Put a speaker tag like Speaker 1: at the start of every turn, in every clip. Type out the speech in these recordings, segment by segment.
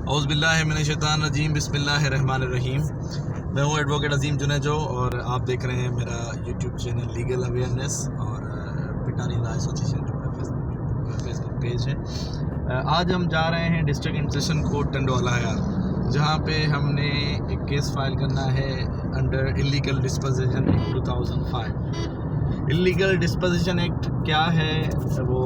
Speaker 1: اعوذ باللہ من الشیطان الرجیم، بسم اللہ الرحمن الرحیم۔ میں ہوں ایڈوکیٹ عظیم جنیجو اور آپ دیکھ رہے ہیں میرا یوٹیوب چینل لیگل اویئرنیس اور پٹانی لا ایسوسیشن جو ہے فیس بک پیج ہے۔ آج ہم جا رہے ہیں ڈسٹرکٹ انٹریشن کورٹ ٹنڈوالا ہے، جہاں پہ ہم نے ایک کیس فائل کرنا ہے under illegal disposition act 2005۔ Illegal disposition act کیا ہے؟ وہ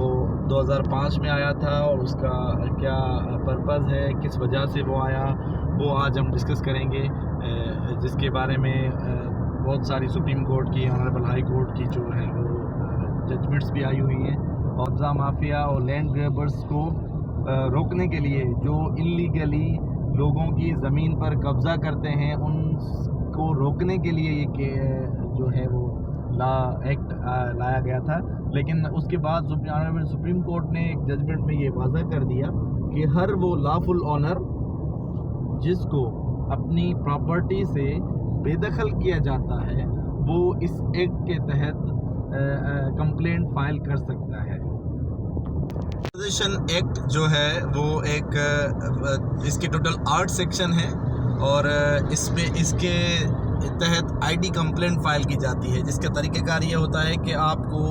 Speaker 1: 2005 میں آیا تھا اور اس کا کیا پرپز ہے، کس وجہ سے وہ آیا، وہ آج ہم ڈسکس کریں گے، جس کے بارے میں بہت ساری سپریم کورٹ کی، آنریبل ہائی کورٹ کی جو ہے وہ ججمنٹس بھی آئی ہوئی ہیں۔ اور قبضہ مافیا اور لینڈ گریبرز کو روکنے کے لیے جو انلیگلی لوگوں کی زمین پر قبضہ کرتے ہیں، ان کو روکنے کے لیے یہ جو ہے وہ ایکٹ لایا گیا تھا۔ لیکن اس کے بعد سپریم کورٹ نے ایک ججمنٹ میں یہ واضح کر دیا کہ ہر وہ لافل اونر جس کو اپنی پراپرٹی سے بے دخل کیا جاتا ہے، وہ اس ایکٹ کے تحت کمپلینٹ فائل کر سکتا ہے۔ ڈسپوزیشن ایکٹ جو ہے وہ ایک اس کے ٹوٹل 8 سیکشن ہیں اور اس میں اس کے تحت آئی ڈی کمپلینٹ فائل کی جاتی ہے، جس کا طریقہ کار یہ ہوتا ہے کہ آپ کو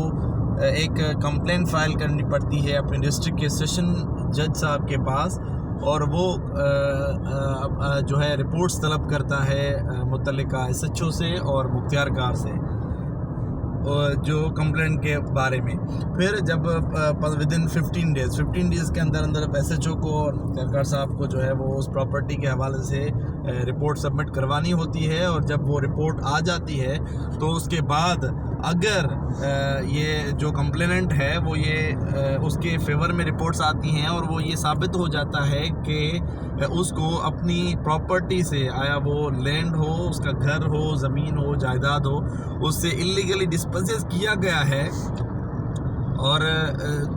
Speaker 1: ایک کمپلینٹ فائل کرنی پڑتی ہے اپنے ڈسٹرکٹ کے سیشن جج صاحب کے پاس، اور وہ جو ہے رپورٹس طلب کرتا ہے متعلقہ ایس ایچ او سے اور مختار کار سے جو کمپلینٹ کے بارے میں۔ پھر جب ودن 15 ڈیز کے اندر ایس ایچ او کو اور مختار کار صاحب کو جو ہے وہ اس پراپرٹی کے حوالے سے رپورٹ سبمٹ کروانی ہوتی ہے، اور جب وہ رپورٹ آ جاتی ہے تو اس کے بعد اگر یہ جو کمپلیننٹ ہے وہ یہ اس کے فیور میں رپورٹس آتی ہیں اور وہ یہ ثابت ہو جاتا ہے کہ اس کو اپنی پراپرٹی سے، آیا وہ لینڈ ہو، اس کا گھر ہو، زمین ہو، جائیداد ہو، اس سے انلیگلی ڈسپوزیس کیا گیا ہے، اور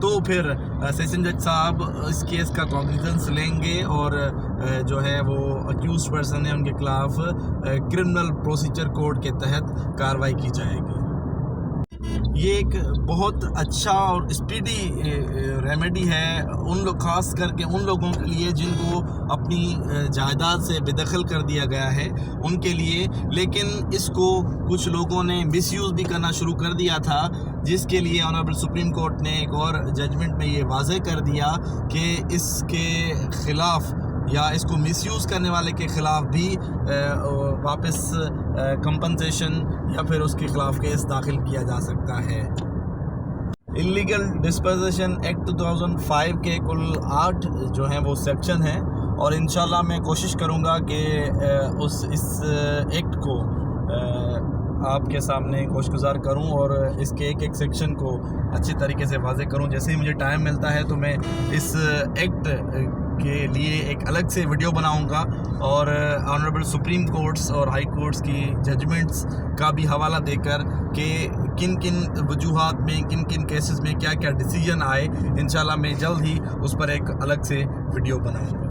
Speaker 1: تو پھر سیشن جج صاحب اس کیس کا کانگنیزنس لیں گے اور جو ہے وہ اکیوزڈ پرسن ہے ان کے خلاف کرمنل پروسیجر کوڈ کے تحت کارروائی کی جائے گی۔ یہ ایک بہت اچھا اور اسپیڈی ریمیڈی ہے خاص کر کے ان لوگوں کے لیے جن کو اپنی جائیداد سے بے دخل کر دیا گیا ہے، ان کے لیے۔ لیکن اس کو کچھ لوگوں نے مس یوز بھی کرنا شروع کر دیا تھا، جس کے لیے آنریبل سپریم کورٹ نے ایک اور ججمنٹ میں یہ واضح کر دیا کہ اس کے خلاف یا اس کو مس یوز کرنے والے کے خلاف بھی واپس کمپنسیشن یا پھر اس کے خلاف کیس داخل کیا جا سکتا ہے۔ انلیگل ڈسپوزیشن ایکٹ 2005 کے کل 8 جو ہیں وہ سیکشن ہیں، اور انشاءاللہ میں کوشش کروں گا کہ اس ایکٹ کو آپ کے سامنے گوشگزار کروں اور اس کے ایک سیکشن کو اچھی طریقے سے واضح کروں۔ جیسے ہی مجھے ٹائم ملتا ہے تو میں اس ایکٹ کے لیے ایک الگ سے ویڈیو بناؤں گا، اور آنریبل سپریم کورٹس اور ہائی کورٹس کی ججمنٹس کا بھی حوالہ دے کر کہ کن کن وجوہات میں، کن کن کیسز میں کیا کیا ڈیسیجن آئے، انشاءاللہ میں جلد ہی اس پر ایک الگ سے ویڈیو بناؤں گا۔